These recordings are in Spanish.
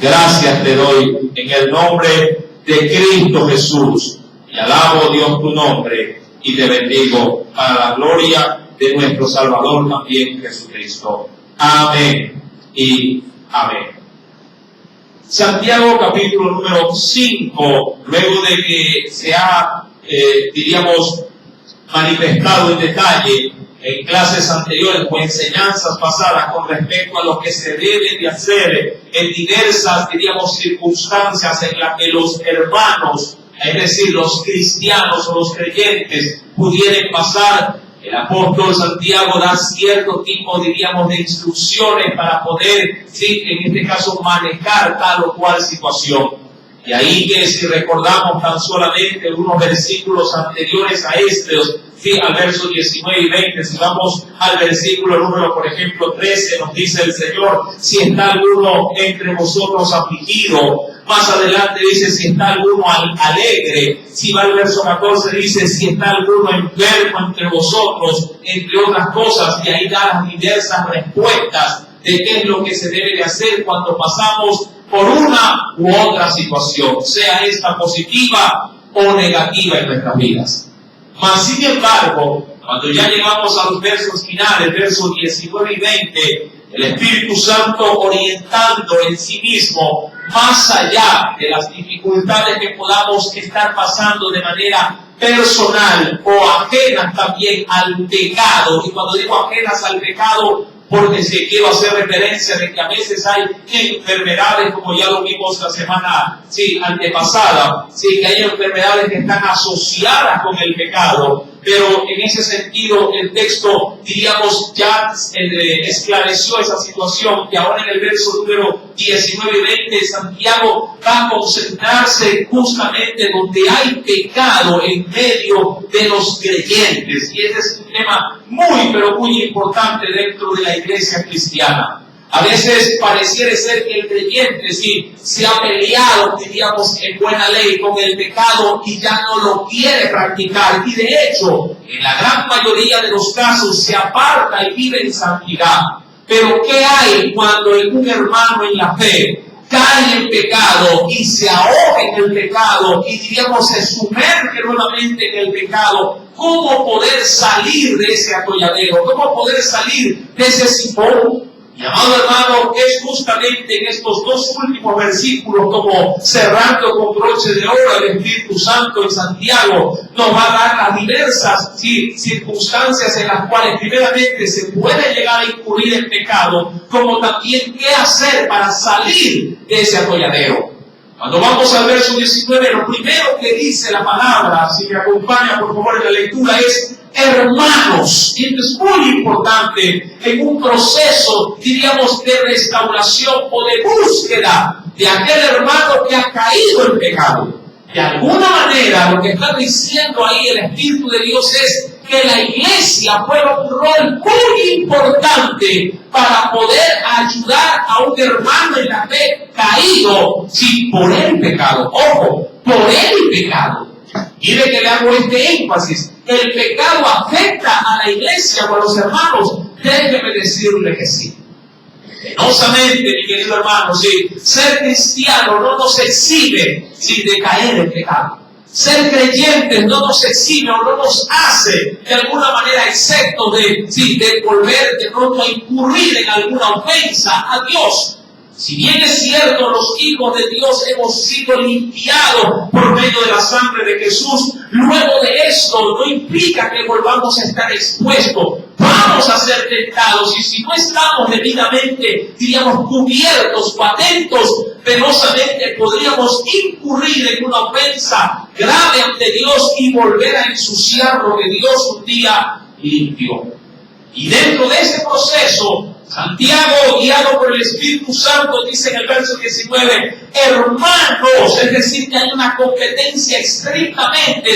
Gracias te doy en el nombre de Cristo Jesús. Y alabo, Dios, tu nombre y te bendigo para la gloria de nuestro Salvador también, Jesucristo. Amén y amén. Santiago capítulo número 5, luego de que se ha, manifestado en detalle en clases anteriores o enseñanzas pasadas con respecto a lo que se debe de hacer en diversas, circunstancias en las que los hermanos, es decir, los cristianos o los creyentes, pudieran pasar. El apóstol Santiago da cierto tipo, de instrucciones para poder, en este caso, manejar tal o cual situación. Y ahí que si recordamos tan solamente unos versículos anteriores a estos, al verso 19 y 20, si vamos al versículo número, por ejemplo, 13, nos dice el Señor, si está alguno entre vosotros afligido. Más adelante dice, si está alguno alegre. Si va al verso 14, dice, si está alguno enfermo entre vosotros, entre otras cosas. Y ahí da las diversas respuestas de qué es lo que se debe de hacer cuando pasamos por una u otra situación, sea esta positiva o negativa en nuestras vidas. Mas, sin embargo, cuando ya llegamos a los versos finales, versos 19 y 20, el Espíritu Santo orientando en sí mismo, más allá de las dificultades que podamos estar pasando de manera personal o ajenas también al pecado, y cuando digo ajenas al pecado, porque si quiero hacer referencia de que a veces hay enfermedades, como ya lo vimos la semana antepasada, que hay enfermedades que están asociadas con el pecado, pero en ese sentido el texto, ya esclareció esa situación, que ahora en el verso número 19 y 20, Santiago va a concentrarse justamente donde hay pecado en medio de los creyentes, y ese es un tema muy, pero muy importante dentro de la iglesia cristiana. A veces pareciera ser que el creyente se ha peleado, en buena ley con el pecado y ya no lo quiere practicar. Y de hecho, en la gran mayoría de los casos se aparta y vive en santidad. Pero ¿qué hay cuando un hermano en la fe cae en pecado y se ahoga en el pecado y se sumerge nuevamente en el pecado? ¿Cómo poder salir de ese atolladero? ¿Cómo poder salir de ese sifón? Mi amado hermano, es justamente en estos dos últimos versículos, como cerrando con broche de oro, el Espíritu Santo en Santiago nos va a dar las diversas circunstancias en las cuales primeramente se puede llegar a incurrir en pecado, como también qué hacer para salir de ese atolladero. Cuando vamos al verso 19, lo primero que dice la palabra, si me acompaña por favor en la lectura, es hermanos. Y esto es muy importante en un proceso, de restauración o de búsqueda de aquel hermano que ha caído en pecado. De alguna manera, lo que está diciendo ahí el Espíritu de Dios es que la iglesia juega un rol muy importante para poder ayudar a un hermano en la fe caído, por el pecado. Ojo, por el pecado. Mire que le hago este énfasis. El pecado afecta a la iglesia o a los hermanos. Déjeme decirle que sí. Penosamente, mi querido hermano, ser cristiano no nos exime de caer en pecado. Ser creyentes no nos exime o no nos hace de alguna manera excepto de volver de pronto a incurrir en alguna ofensa a Dios. Si bien es cierto, los hijos de Dios hemos sido limpiados por medio de la sangre de Jesús, luego de esto no implica que volvamos a estar expuestos. Vamos a ser tentados, y si no estamos debidamente, cubiertos o atentos, penosamente podríamos incurrir en una ofensa grave ante Dios y volver a ensuciar lo que Dios un día limpió. Y dentro de ese proceso, Santiago, guiado por el Espíritu Santo, dice en el verso 19, hermanos, es decir, que hay una competencia estrictamente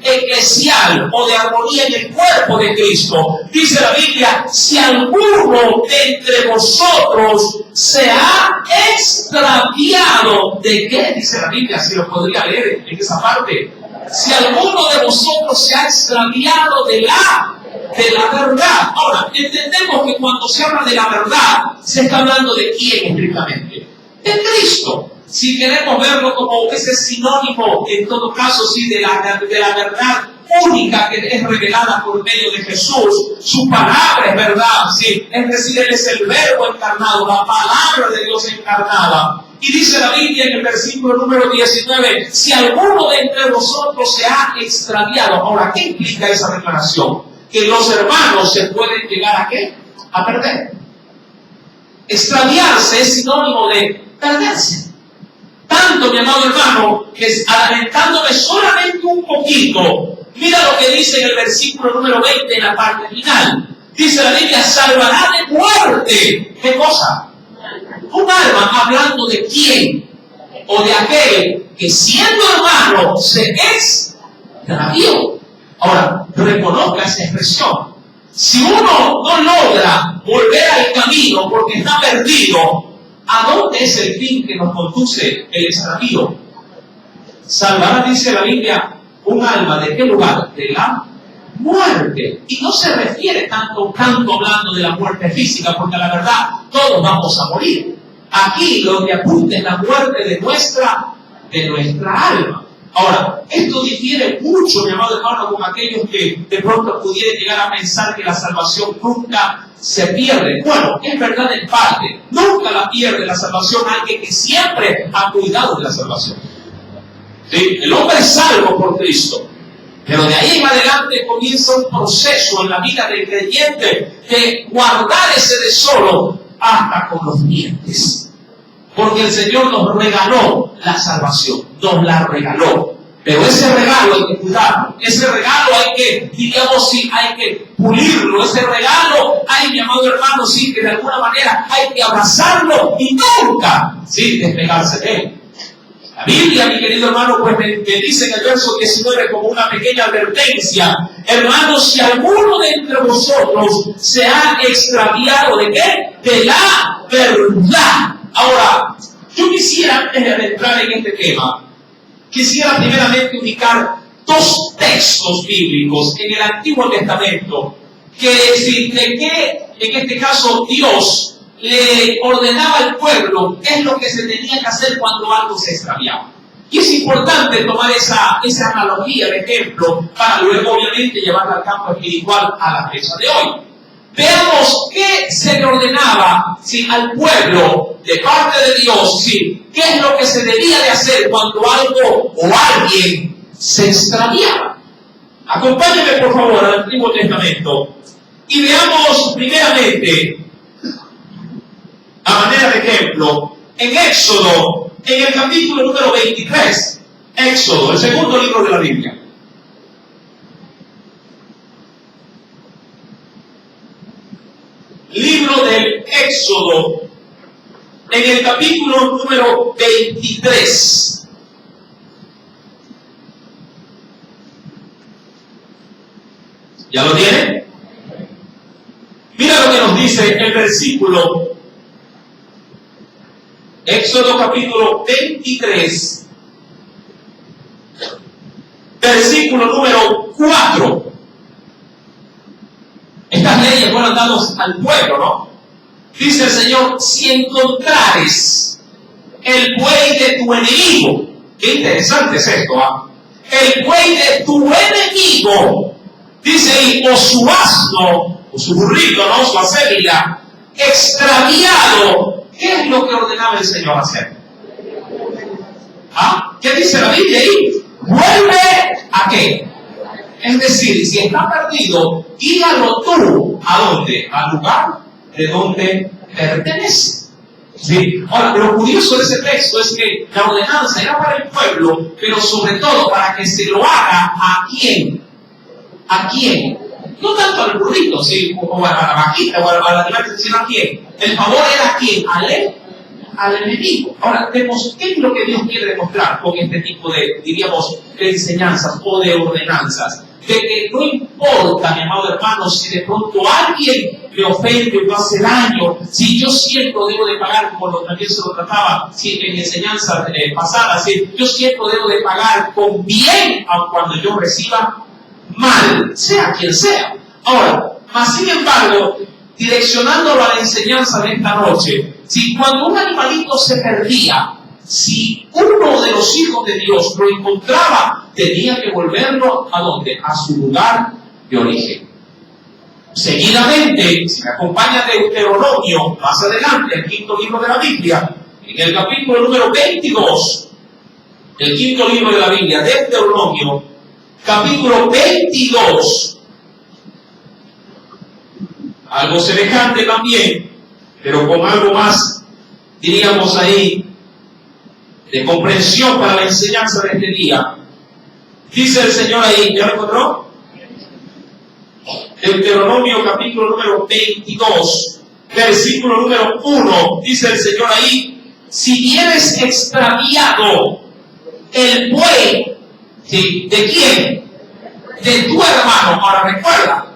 eclesial o de armonía en el cuerpo de Cristo. Dice la Biblia, si alguno de entre vosotros se ha extraviado, ¿de qué? Dice la Biblia, si lo podría leer en esa parte. Si alguno de vosotros se ha extraviado de la verdad. Ahora, entendemos que cuando se habla de la verdad, se está hablando de quién estrictamente. De Cristo. Cristo. Si queremos verlo como ese sinónimo, en todo caso, sí, de la verdad única que es revelada por medio de Jesús, su palabra es verdad, sí, es decir, Él es el verbo encarnado, la palabra de Dios encarnada. Y dice la Biblia en el versículo número 19, si alguno de entre vosotros se ha extraviado. Ahora, ¿qué implica esa declaración? Que los hermanos se pueden llegar a ¿qué? A perder. Extraviarse es sinónimo de perderse. Tanto, mi amado hermano, que adelantándome solamente un poquito, mira lo que dice en el versículo número 20 en la parte final. Dice la Biblia, salvará de muerte. ¿Qué cosa? Un alma. ¿Hablando de quién? O de aquel que siendo hermano se extravió. Ahora, reconozca esa expresión. Si uno no logra volver al camino porque está perdido, ¿a dónde es el fin que nos conduce el extravío? Salvará, dice la Biblia, un alma. ¿De qué lugar? De la muerte. Y no se refiere tanto hablando de la muerte física, porque la verdad, todos vamos a morir. Aquí lo que apunta es la muerte de nuestra alma. Ahora, esto difiere mucho, mi amado hermano, con aquellos que de pronto pudieran llegar a pensar que la salvación nunca se pierde. Bueno, es verdad en parte, nunca la pierde la salvación alguien que siempre ha cuidado de la salvación. ¿Sí? El hombre es salvo por Cristo, pero de ahí en adelante comienza un proceso en la vida del creyente de guardar ese tesoro hasta con los dientes. Porque el Señor nos regaló la salvación, nos la regaló. Pero ese regalo hay que cuidarlo, ese regalo hay que, digamos, sí, hay que pulirlo, ese regalo hay, mi amado hermano, sí, que de alguna manera hay que abrazarlo y nunca, sí, despegarse de él. La Biblia, mi querido hermano, pues me dice en el verso 19 como una pequeña advertencia: hermanos, si alguno de entre vosotros se ha extraviado, ¿de qué? De la verdad. Ahora, yo quisiera, antes de entrar en este tema, quisiera primeramente ubicar dos textos bíblicos en el Antiguo Testamento que en este caso Dios le ordenaba al pueblo qué es lo que se tenía que hacer cuando algo se extraviaba. Y es importante tomar esa analogía de ejemplo para luego obviamente llevarla al campo espiritual a la fecha de hoy. Veamos qué se le ordenaba al pueblo de parte de Dios, qué es lo que se debía de hacer cuando algo o alguien se extraviaba. Acompáñenme por favor al Antiguo Testamento y veamos primeramente, a manera de ejemplo, en Éxodo, en el capítulo número 23, Éxodo, el segundo libro de la Biblia. Libro del Éxodo, en el capítulo número 23. ¿Ya lo tienen? Mira lo que nos dice el versículo. Éxodo capítulo 23, versículo número 4. Estas leyes fueron dadas al pueblo, ¿no? Dice el Señor: si encontrares el buey de tu enemigo, qué interesante es esto, ¿ah? El buey de tu enemigo, dice ahí, o su asno, o su burrito, ¿no? Su acémila, extraviado, ¿qué es lo que ordenaba el Señor hacer? ¿Ah? ¿Qué dice la Biblia ahí? Vuelve a qué. Es decir, si está perdido, guíalo tú. ¿A dónde? Al lugar de donde pertenece. ¿Sí? Ahora, lo curioso de ese texto es que la ordenanza era para el pueblo, pero sobre todo para que se lo haga ¿a quién? ¿A quién? No tanto al burrito, ¿sí? O a la vaquita, o al animal, sino ¿a quién? El favor era ¿a quién? Al enemigo. Ahora, vemos qué es lo que Dios quiere demostrar con este tipo de, diríamos, de enseñanzas o de ordenanzas. De que no importa, mi amado hermano, si de pronto alguien me ofende o hace daño, si yo siempre debo de pagar, como también se lo trataba en enseñanzas pasadas, yo siempre debo de pagar con bien, aun cuando yo reciba mal, sea quien sea. Ahora, más sin embargo, direccionándolo a la enseñanza de esta noche, si cuando un animalito se perdía, si uno de los hijos de Dios lo encontraba, tenía que volverlo ¿a dónde? A su lugar de origen. Seguidamente, si me acompaña Deuteronomio, más adelante, el quinto libro de la Biblia, en el capítulo número 22, el quinto libro de la Biblia, Deuteronomio, capítulo 22, algo semejante también, pero con algo más, diríamos ahí, de comprensión para la enseñanza de este día. Dice el Señor ahí, ¿ya lo encontró? Deuteronomio capítulo número 22, versículo número 1, dice el Señor ahí, si vienes extraviado el buey, ¿sí? ¿De quién? De tu hermano. Ahora recuerda,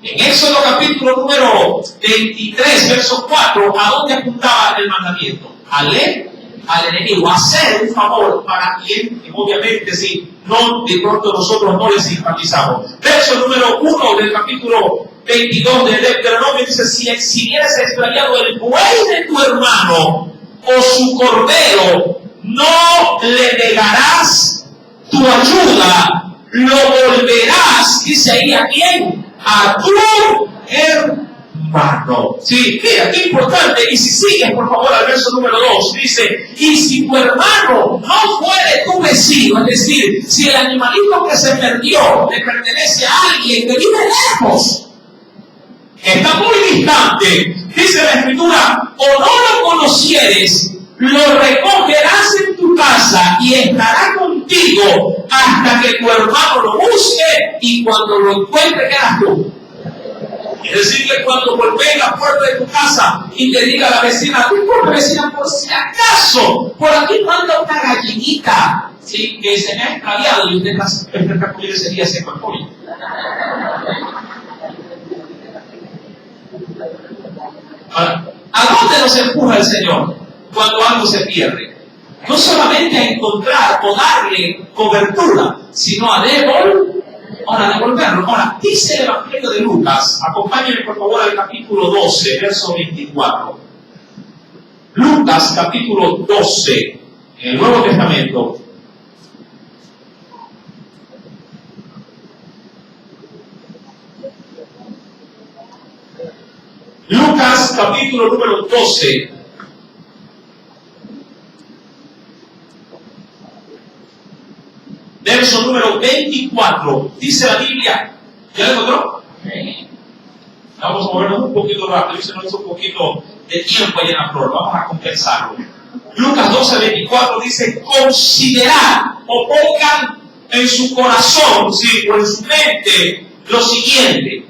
en Éxodo capítulo número 23, verso 4, ¿a dónde apuntaba el mandamiento? Al enemigo, hacer un favor para quien, obviamente, si no, de pronto nosotros no les simpatizamos. Verso número 1 del capítulo 22 de Deuteronomio dice, si vienes extraviado el buey de tu hermano o su cordero, no le negarás tu ayuda, lo volverás, dice ahí, ¿a quién? A tu hermano. Sí, mira, qué importante. Y si sigues, por favor, al verso número 2, dice, y si tu hermano no fuere tu vecino, es decir, si el animalito que se perdió le pertenece a alguien que vive lejos, que está muy distante, dice la Escritura, o no lo conocieres, lo recogerás en tu casa y estará contigo hasta que tu hermano lo busque, y cuando lo encuentre, ¿qué harás tú? Es decir, que cuando golpee la puerta de tu casa y te diga a la vecina, disculpe vecina, por si acaso, por aquí manda una gallinita, ¿sí? Que se me ha extraviado y usted está comiendo ese día seco el pollo. Ahora, ¿a dónde nos empuja el Señor cuando algo se pierde? No solamente a encontrar o darle cobertura, sino a devolverlo. Ahora, dice el Evangelio de Lucas, acompáñenme por favor al capítulo 12, verso 24. Lucas, capítulo 12, en el Nuevo Testamento. Lucas, capítulo número 12. Verso número 24, dice la Biblia, ¿ya lo encontró? Vamos a movernos un poquito rápido, se nos hizo un poquito de tiempo ahí en la flor, vamos a compensarlo. Lucas 12, 24 dice, considerad o pongan en su corazón, sí, o en su mente, lo siguiente,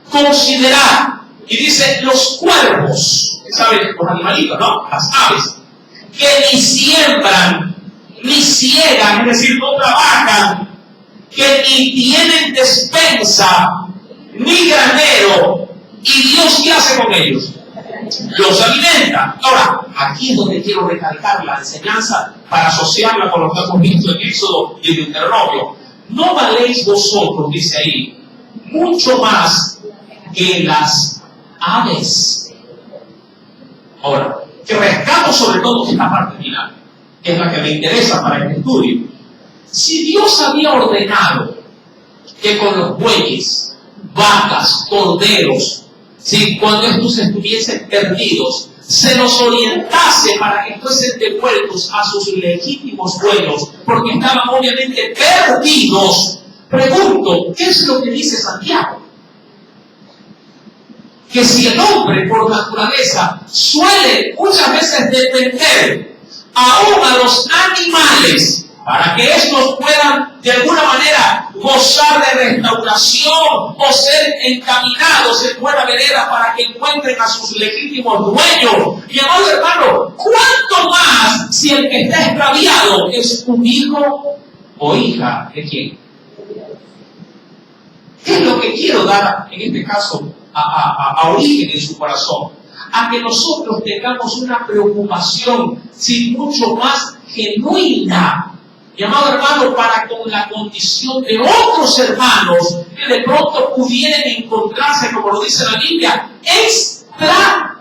considerad, y dice, los cuervos, ¿saben? Los animalitos, ¿no? Las aves, que ni siembran, ni ciegan, es decir, no trabajan, que ni tienen despensa, ni granero, y Dios ¿qué hace con ellos? Los alimenta. Ahora, aquí es donde quiero recalcar la enseñanza para asociarla con lo que hemos visto en Éxodo y en Deuteronomio. No valéis vosotros, dice ahí, mucho más que las aves. Ahora, que rescato sobre todo esta parte final, que es la que me interesa para este estudio. Si Dios había ordenado que con los bueyes, vacas, corderos, si cuando estos estuviesen perdidos, se los orientase para que fuesen devueltos a sus legítimos dueños, porque estaban obviamente perdidos, pregunto, ¿qué es lo que dice Santiago? Que si el hombre por naturaleza suele muchas veces depender aún a los animales para que estos puedan de alguna manera gozar de restauración o ser encaminados en buena vereda para que encuentren a sus legítimos dueños. Mi amado hermano, ¿cuánto más si el que está extraviado es un hijo o hija de quién? ¿Qué es lo que quiero dar en este caso a origen en su corazón? A que nosotros tengamos una preocupación sin mucho más genuina, mi amado hermano, para con la condición de otros hermanos que de pronto pudieran encontrarse, como lo dice la Biblia, extraviados.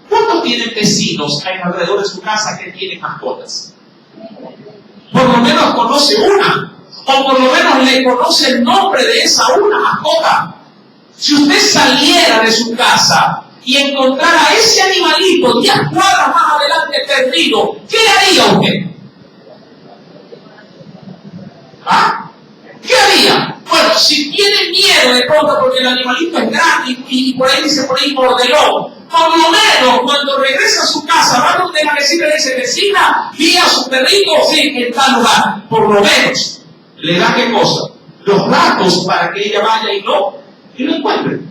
Un ¿Cuántos tienen vecinos alrededor de su casa que tienen mascotas? Por lo menos conoce una, o por lo menos le conoce el nombre de esa una mascota. Si usted saliera de su casa y encontrara a ese animalito 10 cuadras más adelante perdido, ¿qué haría usted? ¿Ah? ¿Qué haría? Bueno, si tiene miedo de pronto porque el animalito es grande y por ahí dice por ahí mordelón, por lo menos cuando regresa a su casa, va donde la vecina le dice, vecina, vi a su perrito, sí, en tal lugar. Por lo menos le da qué cosa, los datos para que ella vaya y lo encuentre,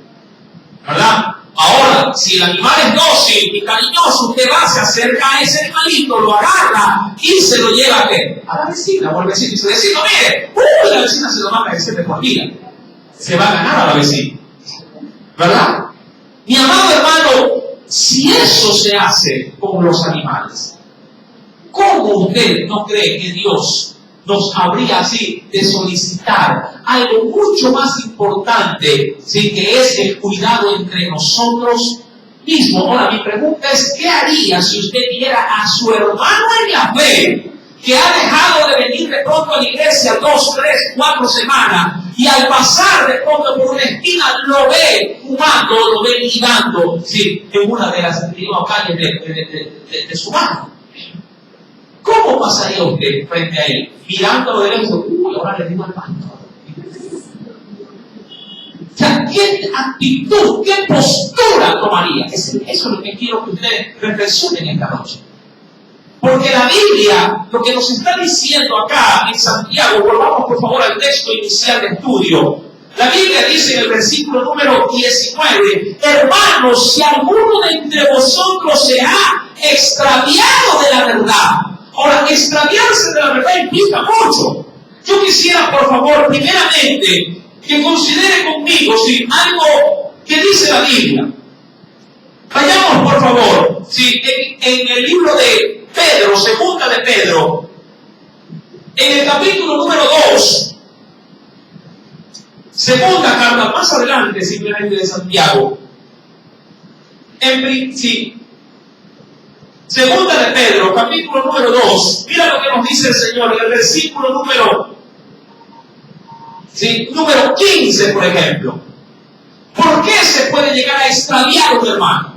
¿verdad? Ahora, si el animal es dócil y cariñoso, usted va, se acerca a ese animalito, lo agarra y se lo lleva ¿a qué? A la vecina o al vecino. Y dice, vecino, mire, la vecina se lo manda a decir de por vida. Se va a ganar a la vecina, ¿verdad? Mi amado hermano, si eso se hace con los animales, ¿cómo usted no cree que Dios nos habría así de solicitar algo mucho más importante, ¿sí? Que es el cuidado entre nosotros mismos? Ahora, mi pregunta es, ¿qué haría si usted viera a su hermano en la fe, que ha dejado de venir de pronto a la iglesia 2, 3, 4 semanas, y al pasar de pronto por una esquina lo ve fumando, lo ve ligando, ¿sí? En una de las calles de su barrio? ¿Cómo pasaría usted frente a él? Mirándolo de lejos, ahora le digo al pastor. O sea, ¿qué actitud, qué postura tomaría? Eso es lo que quiero que ustedes reflexionen esta noche. Porque la Biblia, lo que nos está diciendo acá en Santiago, volvamos por favor al texto inicial de estudio. La Biblia dice en el versículo número 19, hermanos, si alguno de entre vosotros se ha extraviado de la verdad. Ahora, extraviarse de la verdad implica mucho. Yo quisiera, por favor, primeramente, que considere conmigo, ¿sí?, algo que dice la Biblia. Vayamos, por favor, ¿sí?, en el libro de Pedro, segunda de Pedro, en el capítulo número 2, segunda carta, más adelante simplemente de Santiago, segunda de Pedro, capítulo número 2, mira lo que nos dice el Señor en el versículo número 15, por ejemplo. ¿Por qué se puede llegar a extraviar un hermano?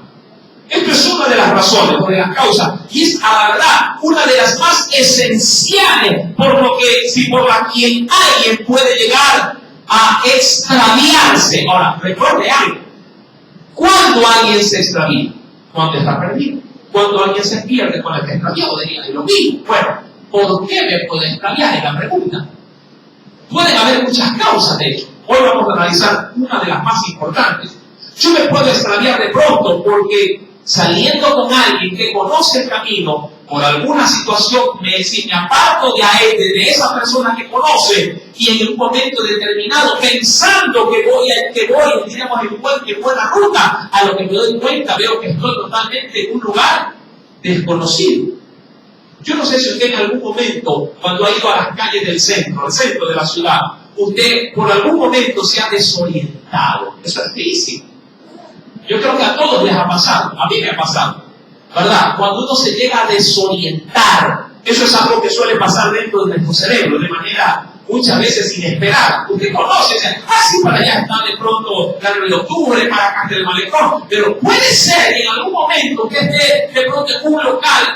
Esto es una de las razones, una de las causas, y es a la verdad una de las más esenciales por la quien alguien puede llegar a extraviarse. Ahora, recuerde algo. ¿Cuándo alguien se extravía? Cuando está perdido. Cuando alguien se pierde, cuando está extraviado, diría lo mismo. Bueno, ¿por qué me puede extraviar? Es la pregunta. Pueden haber muchas causas de ello. Hoy vamos a analizar una de las más importantes. Yo me puedo extraviar de pronto porque saliendo con alguien que conoce el camino, por alguna situación me aparto de esa persona que conoce, y en un momento determinado, pensando que voy diríamos, en buena ruta, a lo que me doy cuenta, veo que estoy totalmente en un lugar desconocido. Yo no sé si usted en algún momento, cuando ha ido a las calles del centro, al centro de la ciudad, usted por algún momento se ha desorientado. Eso es difícil. Yo creo que a todos les ha pasado, a mí me ha pasado, ¿verdad? Cuando uno se llega a desorientar, eso es algo que suele pasar dentro de nuestro cerebro de manera muchas veces inesperada. Usted conoce, sí, para allá está de pronto la 9 de octubre, para acá del malecón, pero puede ser en algún momento que esté de pronto en un local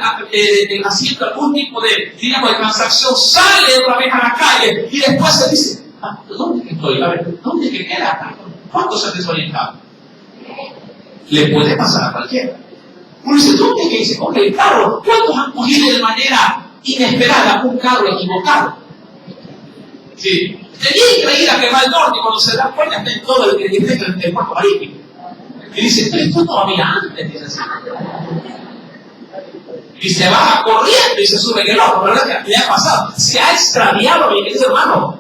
haciendo algún tipo de transacción, sale otra vez a la calle y después se dice, ¿dónde que estoy? A ver, ¿dónde que queda? ¿Cuántos se han desorientado? Le puede pasar a cualquiera. Uno dice, ¿dónde es que se coge el carro? ¿Cuántos han cogido de manera inesperada un carro equivocado? Sí. Tenía creída que va al norte y cuando se da cuenta está en todo el puerto marítimo. Y dice, pero esto no había antes. Dice así. Y se baja corriendo y se sube en el otro, ¿verdad? ¿Qué le ha pasado? Se ha extraviado, mi querido hermano.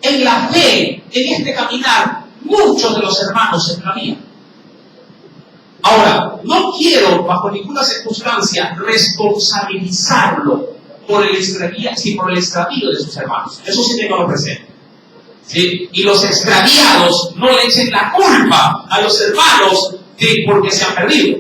En la fe, en este caminar, muchos de los hermanos se extravían. Ahora, no quiero bajo ninguna circunstancia responsabilizarlo por el extravío de sus hermanos. Eso sí tengo presente. ¿Sí? Y los extraviados no le echen la culpa a los hermanos porque se han perdido.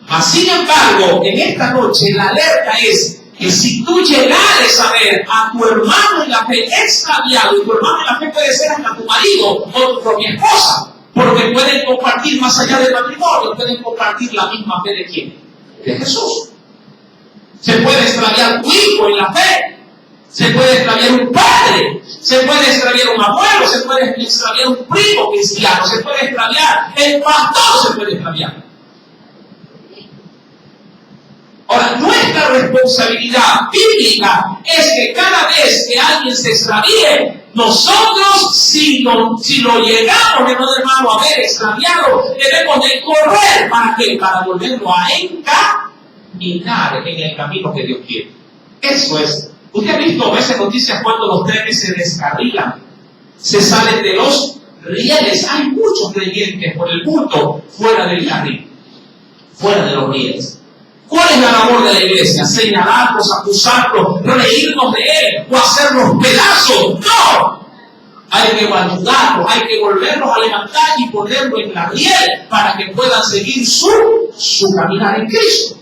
Mas, sin embargo, en esta noche la alerta es que si tú llegares a ver a tu hermano en la fe extraviado, y tu hermano en la fe puede ser hasta tu marido o tu propia esposa, porque pueden compartir más allá del matrimonio, pueden compartir la misma fe de ¿quién? De Jesús. Se puede extraviar tu hijo en la fe, se puede extraviar un padre, se puede extraviar un abuelo, se puede extraviar un primo cristiano, se puede extraviar el pastor, se puede extraviar. Ahora, nuestra responsabilidad bíblica es que cada vez que alguien se extravíe, nosotros, si lo llegamos, hermano, a ver extraviado, debemos de correr. ¿Para qué? Para volverlo a encaminar en el camino que Dios quiere. Eso es. Usted ha visto a veces noticias cuando los trenes se descarrilan, se salen de los rieles. Hay muchos creyentes por el mundo fuera del carril, fuera de los rieles. ¿Cuál es la labor de la iglesia? ¿Señalarlos, acusarlos, reírnos de él o hacerlos pedazos? ¡No! Hay que ayudarlos, hay que volverlos a levantar y ponerlos en la riel para que puedan seguir su caminar en Cristo.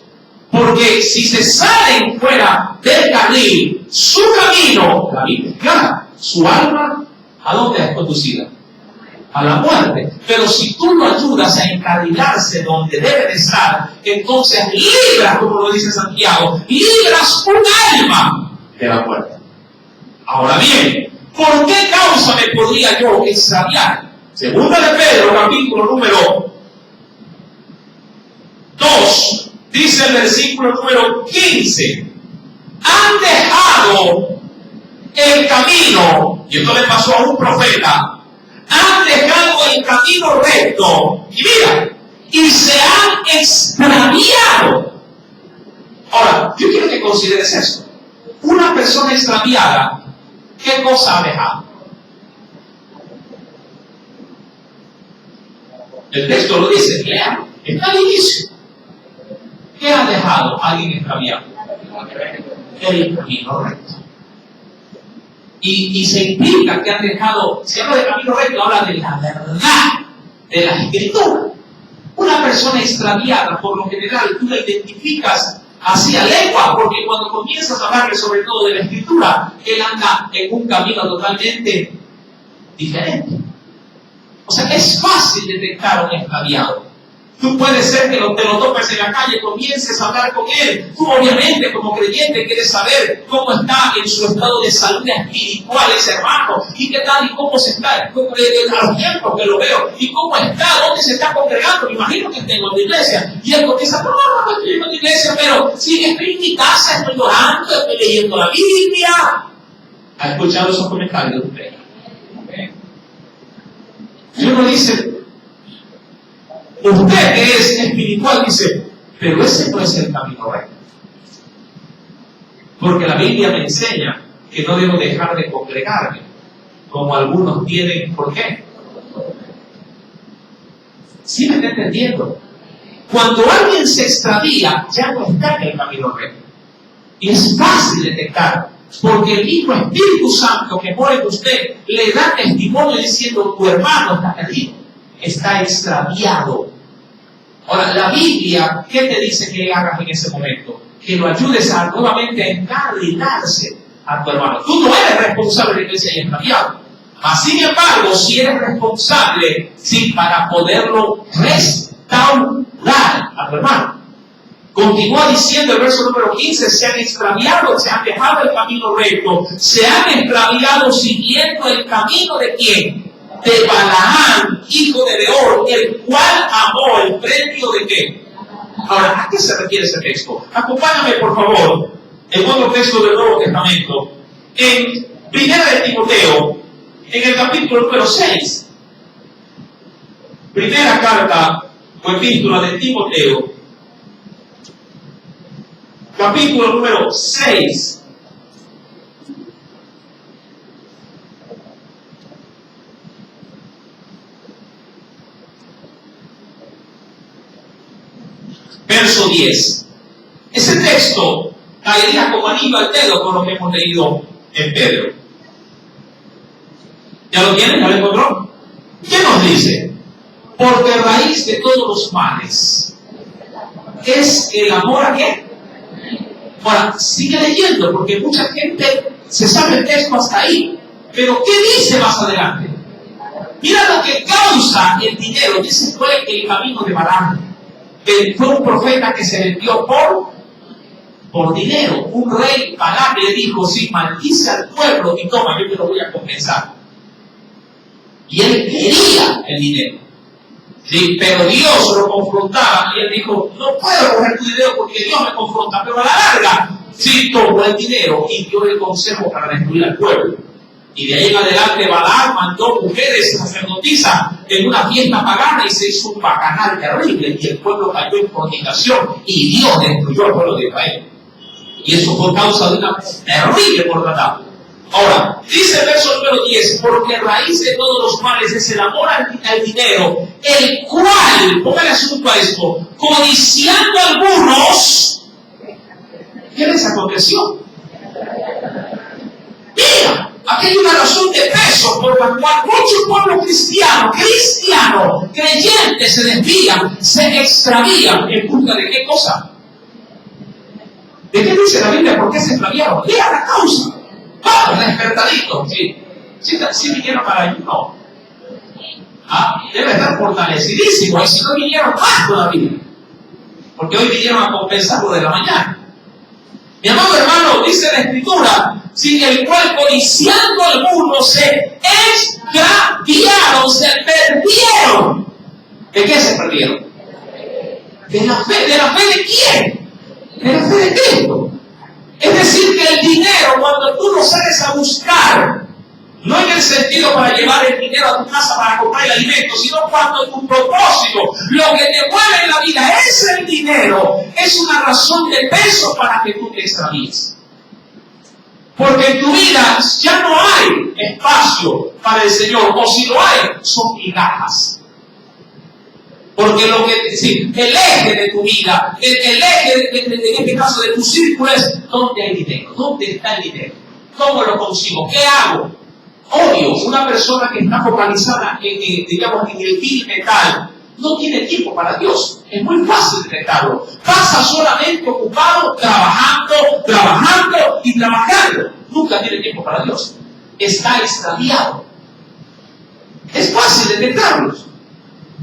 Porque si se salen fuera del carril, su camino, la Biblia es clara, su alma, ¿a dónde es conducida? A la muerte. Pero si tú lo ayudas a encarrilarse donde debe de estar, entonces libras, como lo dice Santiago, libras un alma de la muerte. Ahora bien, ¿por qué causa me podría yo extraviar? Segunda de Pedro, capítulo número 2, dice el versículo número 15, han dejado el camino, y esto le pasó a un profeta, han dejado el camino recto, y mira, y se han extraviado. Ahora, yo quiero que consideres esto. Una persona extraviada, ¿qué cosa ha dejado? El texto lo dice, léalo, está al inicio. ¿Qué ha dejado alguien extraviado? El camino recto. Y se implica que han dejado, si habla de camino recto, habla de la verdad, de la escritura. Una persona extraviada, por lo general, tú la identificas así a legua, porque cuando comienzas a hablarle sobre todo de la escritura, él anda en un camino totalmente diferente. O sea, es fácil detectar a un extraviado. Tú puedes ser que te lo topes en la calle, comiences a hablar con él. Tú obviamente como creyente quieres saber cómo está en su estado de salud espiritual ese hermano. Y qué tal y cómo se está, a los tiempos que lo veo. Y cómo está, dónde se está congregando. Me imagino que tengo en la iglesia. Y él comienza, no estoy en la iglesia, pero sí, estoy en mi casa, estoy orando, estoy leyendo la Biblia. ¿Ha escuchado esos comentarios de usted? Y uno dice, usted que es espiritual dice, pero ese no es el camino recto. Porque la Biblia me enseña que no debo dejar de congregarme, como algunos tienen. ¿Por qué? ¿Sí me está entendiendo? Cuando alguien se extravía, ya no está en el camino recto. Y es fácil detectar, porque el mismo Espíritu Santo que mora en usted le da testimonio diciendo, tu hermano está perdido, está extraviado. Ahora, la Biblia, ¿qué te dice que hagas en ese momento? Que lo ayudes a nuevamente a encarrilarse a tu hermano. Tú no eres responsable de que se haya extraviado. Mas, sin embargo, si eres responsable, sí, para poderlo restaurar a tu hermano. Continúa diciendo el verso número 15, se han extraviado, se han dejado el camino recto, se han extraviado siguiendo el camino de ¿quién? De Balaam, hijo de Beor, el cual amó el premio de ¿qué? Ahora, ¿a qué se refiere ese texto? Acompáñame, por favor, en otro texto del Nuevo Testamento, en Primera de Timoteo, en el capítulo número 6. Primera carta o epístola de Timoteo, capítulo número 6. Verso 10. Ese texto caería como anillo al dedo con lo que hemos leído en Pedro. ¿Ya lo tienen? ¿Ya lo encontró? ¿Qué nos dice? Porque raíz de todos los males es el amor a qué. Ahora, sigue leyendo, porque mucha gente se sabe el texto hasta ahí. Pero ¿qué dice más adelante? Mira lo que causa el dinero. Y ese fue el camino de Balaam. Fue un profeta que se vendió por dinero. Un rey, Balaam, le dijo: si maldice al pueblo y toma, yo te lo voy a compensar. Y él quería el dinero. Sí, pero Dios lo confrontaba y él dijo: no puedo coger tu dinero porque Dios me confronta. Pero a la larga, sí tomó el dinero y dio el consejo para destruir al pueblo. Y de ahí en adelante Balaam mandó mujeres sacerdotisas en una fiesta pagana y se hizo un bacanal terrible y el pueblo cayó en fornicación y Dios destruyó al pueblo de Israel. Y eso fue causa de una terrible mortandad. Ahora, dice el verso número 10: porque raíz de todos los males es el amor al dinero, el cual, póngale asunto a esto, codiciando a algunos, ¿qué les aconteció? Mira, aquí hay una razón de peso por la cual muchos pueblos cristianos, creyentes se desvían, se extravían en busca de qué cosa. ¿De qué dice la Biblia? ¿Por qué se extraviaron? Lea la causa. Vamos, despertadito. Sí vinieron para ayuno. Debe estar fortalecidísimo. Y si no vinieron más todavía. Porque hoy vinieron a compensar lo de la mañana. Mi amado hermano, dice la Escritura: sin el cual codiciando algunos se extraviaron, se perdieron. ¿De qué se perdieron? De la fe. ¿De la fe de quién? De la fe de Cristo. Es decir, que el dinero, cuando tú lo sales a buscar, no en el sentido para llevar el dinero a tu casa para comprar el alimento, sino cuando tu propósito, lo que te mueve en la vida es el dinero, es una razón de peso para que tú te extravíes. Porque en tu vida ya no hay espacio para el Señor, o si lo hay, son migajas. Porque el eje de tu vida, el eje en este caso de tu círculo es: ¿dónde hay dinero? ¿Dónde está el dinero? ¿Cómo lo consigo? ¿Qué hago? Obvio, una persona que está focalizada en el vil metal no tiene tiempo para Dios. Es muy fácil detectarlo. Pasa solamente ocupado, trabajando y trabajando. Nunca tiene tiempo para Dios. Está extraviado. Es fácil detectarlos.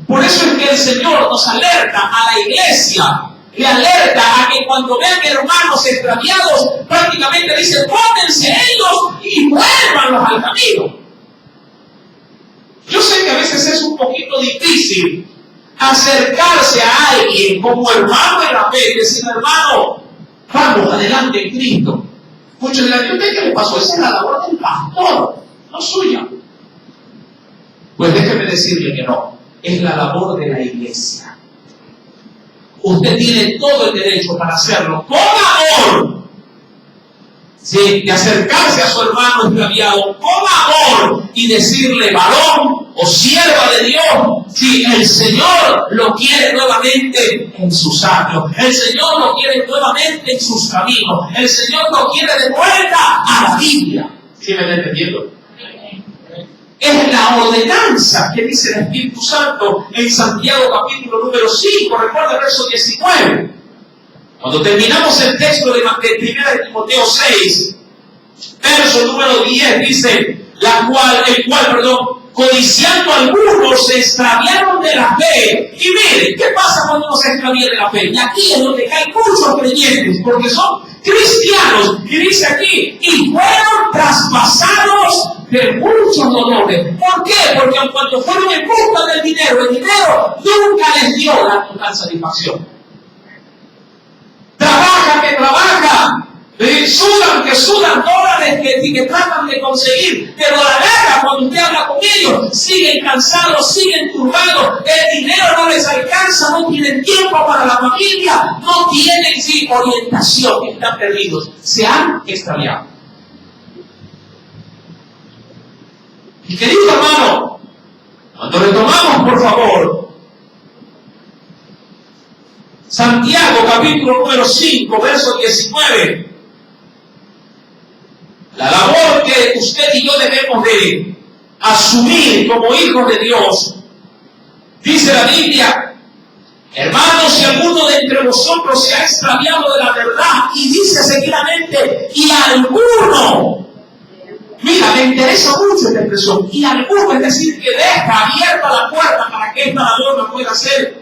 Por eso es que el Señor nos alerta a la iglesia, le alerta a que cuando vean hermanos extraviados, prácticamente dice: pónganse ellos y vuélvanlos al camino. Yo sé que a veces es un poquito difícil acercarse a alguien como hermano en la fe, decir: hermano, vamos adelante en Cristo. Muchos dirán: ¿usted qué le pasó? Esa es la labor del pastor, no suya. Pues déjeme decirle que no. Es la labor de la iglesia. Usted tiene todo el derecho para hacerlo con amor. Sí, de acercarse a su hermano extraviado con amor y decirle: varón o sierva de Dios, si el Señor lo quiere nuevamente en sus años, el Señor lo quiere nuevamente en sus caminos, el Señor lo quiere de vuelta a la Biblia. ¿Sí me está entendiendo? Es la ordenanza que dice el Espíritu Santo en Santiago capítulo número 5, recuerda el verso 19. Cuando terminamos el texto de 1 Timoteo 6, verso número 10, dice: el cual, codiciando algunos se extraviaron de la fe. Y miren, ¿qué pasa cuando uno se extravía de la fe? Y aquí es donde caen muchos creyentes, porque son cristianos, y dice aquí: y fueron traspasados de muchos dolores. ¿Por qué? Porque cuando fueron en busca del dinero, el dinero nunca les dio la total satisfacción. Trabaja que trabaja, sudan dólares que tratan de conseguir, pero a la larga, cuando usted habla con ellos, siguen cansados, siguen turbados, el dinero no les alcanza, no tienen tiempo para la familia, no tienen orientación, están perdidos, se han extraviado. Y querido hermano, cuando retomamos, por favor, Santiago capítulo número 5, verso 19, la labor que usted y yo debemos de asumir como hijos de Dios Dice la Biblia, hermanos, si alguno de entre vosotros se ha extraviado de la verdad, y dice seguidamente, y alguno, mira, me interesa mucho esta expresión, y alguno, es decir, que deja abierta la puerta para que esta labor la pueda hacer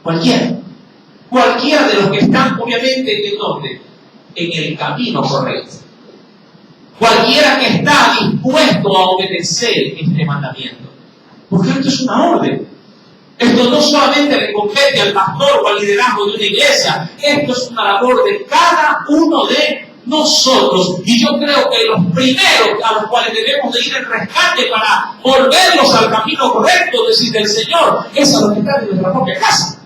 cualquiera de los que están obviamente en el norte, en el camino correcto. Cualquiera que está dispuesto a obedecer este mandamiento. Porque esto es una orden. Esto no solamente le compete al pastor o al liderazgo de una iglesia. Esto es una labor de cada uno de nosotros. Y yo creo que los primeros a los cuales debemos de ir en rescate para volverlos al camino correcto, decir del Señor, es a los que están en nuestra propia casa.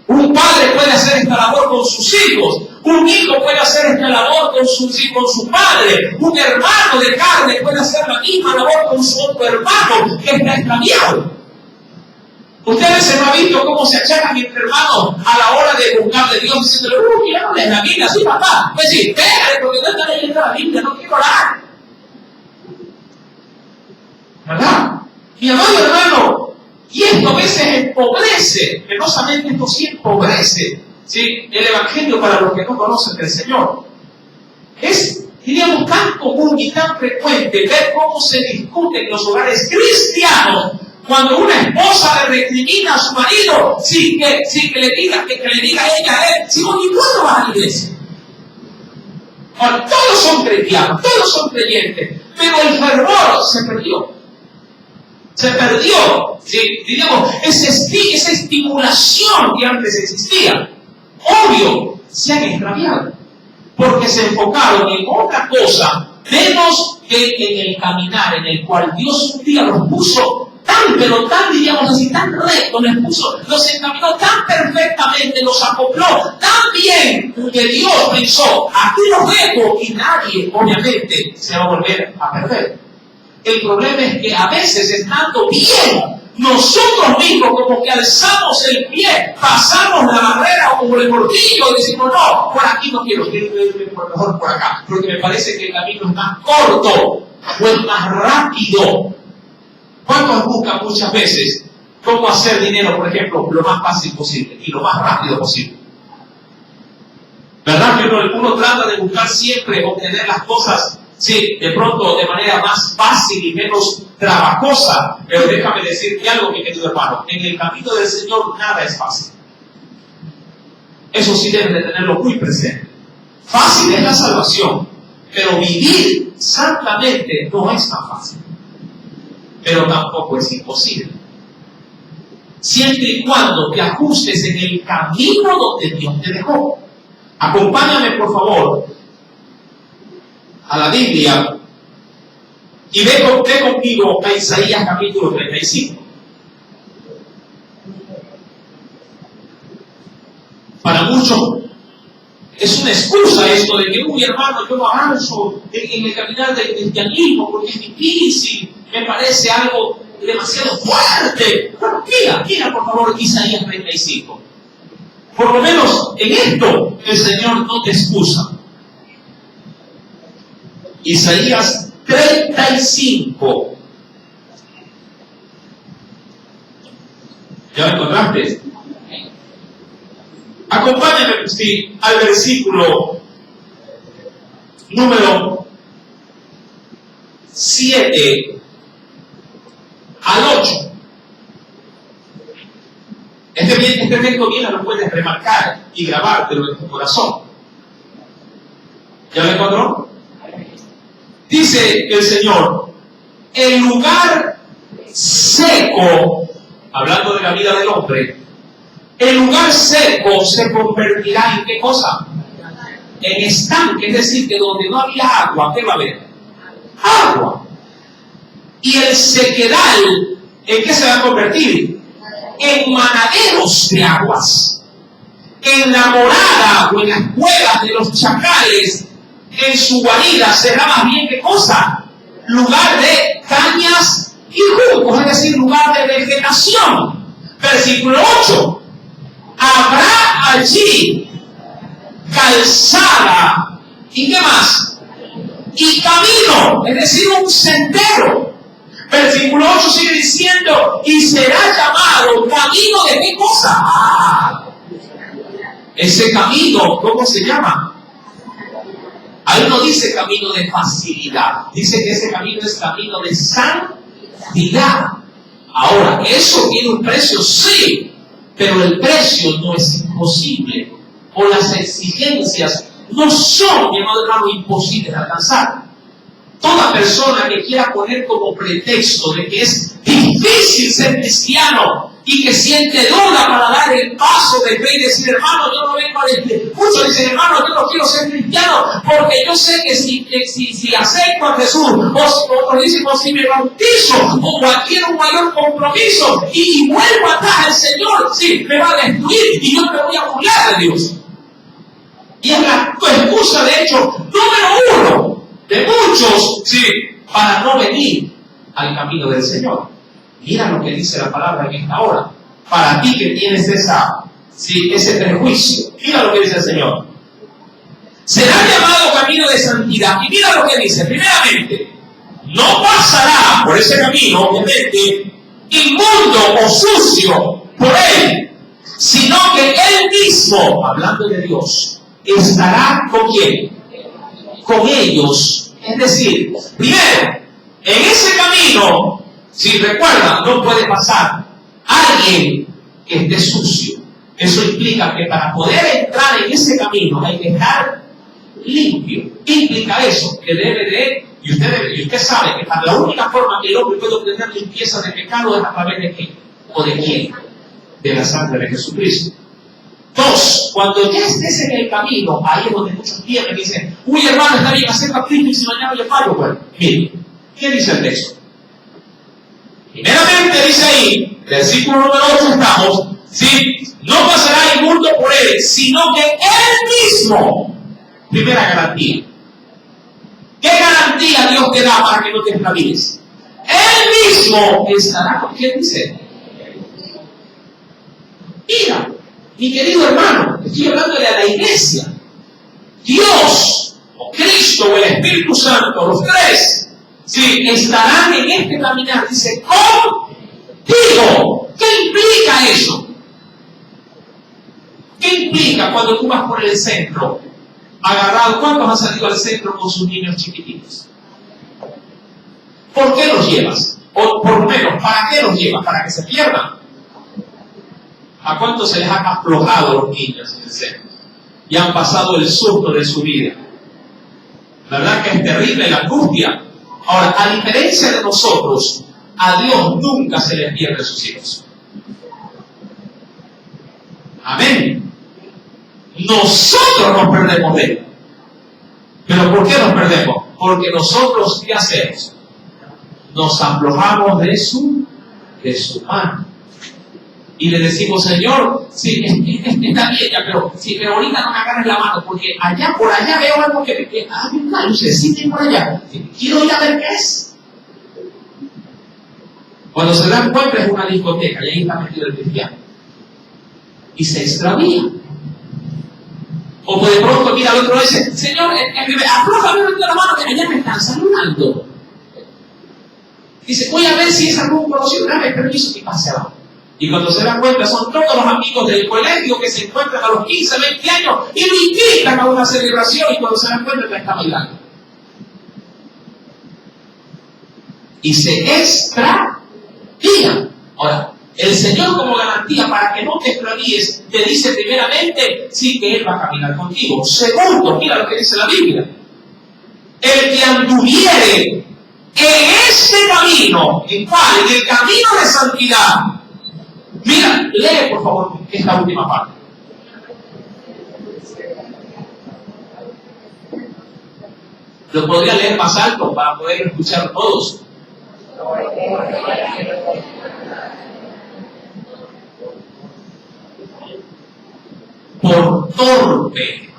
Un padre puede hacer esta labor con sus hijos. Un hijo puede hacer esta labor con su padre. Un hermano de carne puede hacer la misma labor con su otro hermano que está extraviado. Ustedes se han visto cómo se achacan entre hermanos a la hora de buscar de Dios, diciéndole, que ya no lees la Biblia, sí, papá. Pues sí, pégale, porque no está leyendo la Biblia, no quiero orar. ¿Verdad? Mi amado hermano, y esto a veces empobrece, penosamente esto sí empobrece, ¿sí?, el Evangelio para los que no conocen del Señor. Es, diríamos, tan común y tan frecuente ver cómo se discute en los hogares cristianos cuando una esposa le recrimina a su marido sin que le diga ella a él, si ¿cuándo vas a la iglesia? Bueno, todos son cristianos, todos son creyentes, pero el fervor se perdió. Se perdió, ¿sí?, diríamos, esa estimulación que antes existía. Obvio, se han extraviado, porque se enfocaron en otra cosa, menos que en el caminar en el cual Dios un día los puso pero tan, diríamos así, tan recto, los encaminó tan perfectamente, los acopló tan bien, que Dios pensó, aquí los dejo, y nadie, obviamente, se va a volver a perder. El problema es que a veces, estando bien, nosotros mismos como que alzamos el pie, pasamos la barrera o por el portillo y decimos, no, por aquí no quiero, mejor por acá, porque me parece que el camino es más corto o es más rápido. ¿Cuántos buscan muchas veces cómo hacer dinero, por ejemplo, lo más fácil posible y lo más rápido posible? ¿Verdad que uno trata de buscar siempre obtener las cosas, sí, de pronto de manera más fácil y menos trabajosa? Pero déjame decirte algo, mi querido hermano, en el camino del Señor nada es fácil. Eso sí deben de tenerlo muy presente. Fácil es la salvación, pero vivir santamente no es tan fácil. Pero tampoco es imposible. Siempre y cuando te ajustes en el camino donde Dios te dejó. Acompáñame, por favor, a la Biblia y ve conmigo a Isaías capítulo 35. Para muchos es una excusa esto de que, uy, hermano, yo no avanzo en el caminar del cristianismo porque es difícil, me parece algo demasiado fuerte. Bueno, mira por favor Isaías 35. Por lo menos en esto el Señor no te excusa. Isaías 35. ¿Ya lo encontraste? Acompáñame al versículo número 7 al 8. Este texto bien lo puedes remarcar y grabártelo en tu corazón. ¿Ya lo encontró? Dice el Señor, el lugar seco, hablando de la vida del hombre, el lugar seco se convertirá en ¿qué cosa? En estanque, es decir, que donde no había agua, ¿qué va a haber? Agua. Y el sequedal, ¿en qué se va a convertir? En manaderos de aguas. En la morada o en las cuevas de los chacales, en su guarida será más bien ¿qué cosa? Lugar de cañas y juncos, es decir, lugar de vegetación. Versículo 8. Habrá allí calzada, ¿y qué más? Y camino, es decir, un sendero. Versículo 8 sigue diciendo, y será llamado camino de qué cosa. Ese camino, ¿cómo se llama? Ahí no dice camino de facilidad, dice que ese camino es camino de santidad. Ahora, ¿eso tiene un precio? Sí, pero el precio no es imposible, o las exigencias no son, mi amado hermano, imposibles de alcanzar. Toda persona que quiera poner como pretexto de que es difícil ser cristiano y que siente duda para dar el paso de fe y decir, hermano, yo no vengo a decir. Muchos dicen, hermano, yo no quiero ser cristiano porque yo sé que si acepto a Jesús o si me bautizo o cualquier un mayor compromiso y vuelvo atrás al Señor, sí, me va a destruir y yo me voy a burlar de Dios. Y es la excusa, de hecho, número uno de muchos, sí, para no venir al camino del Señor. Mira lo que dice la palabra en esta hora. Para ti que tienes ese prejuicio, mira lo que dice el Señor. Será llamado camino de santidad. Y mira lo que dice. Primeramente, no pasará por ese camino, obviamente, inmundo o sucio por él, sino que él mismo, hablando de Dios, estará con quién? Con ellos. Es decir, primero, en ese camino, si recuerdan, no puede pasar alguien que esté sucio. Eso implica que para poder entrar en ese camino hay que estar limpio. Implica eso, que debe de, y usted sabe que la única forma que el hombre puede obtener limpieza de pecado es a través de qué, o de quién, de la sangre de Jesucristo. Dos, cuando ya estés en el camino, ahí es donde muchos tienen y dicen, uy hermano, está bien, acepta a Cristo y si mañana yo fallo, bueno, mire, ¿qué dice el texto? Primeramente dice ahí, versículo número 8 estamos, ¿sí? No pasará inmundo por él, sino que él mismo, primera garantía. ¿Qué garantía Dios te da para que no te extravíes? Él mismo estará con quién dice. Mira, mi querido hermano, estoy hablándole a la iglesia. Dios, o Cristo, o el Espíritu Santo, los tres, sí, estarán en este caminar, dice, contigo. ¿Qué implica eso? ¿Qué implica cuando tú vas por el centro, agarrado? ¿Cuántos han salido al centro con sus niños chiquititos? ¿Por qué los llevas? O por lo menos, ¿para qué los llevas? ¿Para que se pierdan? ¿A cuántos se les han aflojado los niños en el centro? Y han pasado el susto de su vida. ¿Verdad que es terrible la angustia? Ahora, a diferencia de nosotros, a Dios nunca se le pierde sus hijos. Amén. Nosotros nos perdemos de él. ¿Pero por qué nos perdemos? Porque nosotros, ¿qué hacemos? Nos aflojamos de su mano. Y le decimos, Señor, sí, está bien ya, pero ahorita no me agarres la mano, porque por allá veo algo que hay una lucecita por allá. Quiero ir a ver qué es. Cuando se dan cuenta es una discoteca y ahí está metido el cristiano. Y se extravía. O de pronto mira al otro y dice, Señor, aflójame la mano que allá me están saludando. Dice, voy a ver si es algún conocido, dame permiso que pase abajo. Y cuando se dan cuenta son todos los amigos del colegio que se encuentran a los 15, 20 años y lo invitan a una celebración y cuando se dan cuenta ya está bailando. Y se extravía. Ahora, el Señor como garantía para que no te extravíes te dice primeramente, sí, que Él va a caminar contigo. Segundo, mira lo que dice la Biblia. El que anduviere en este camino, ¿en cuál? En el camino de santidad. Mira, lee por favor esta última parte. Lo podría leer más alto para poder escuchar todos. Por torpe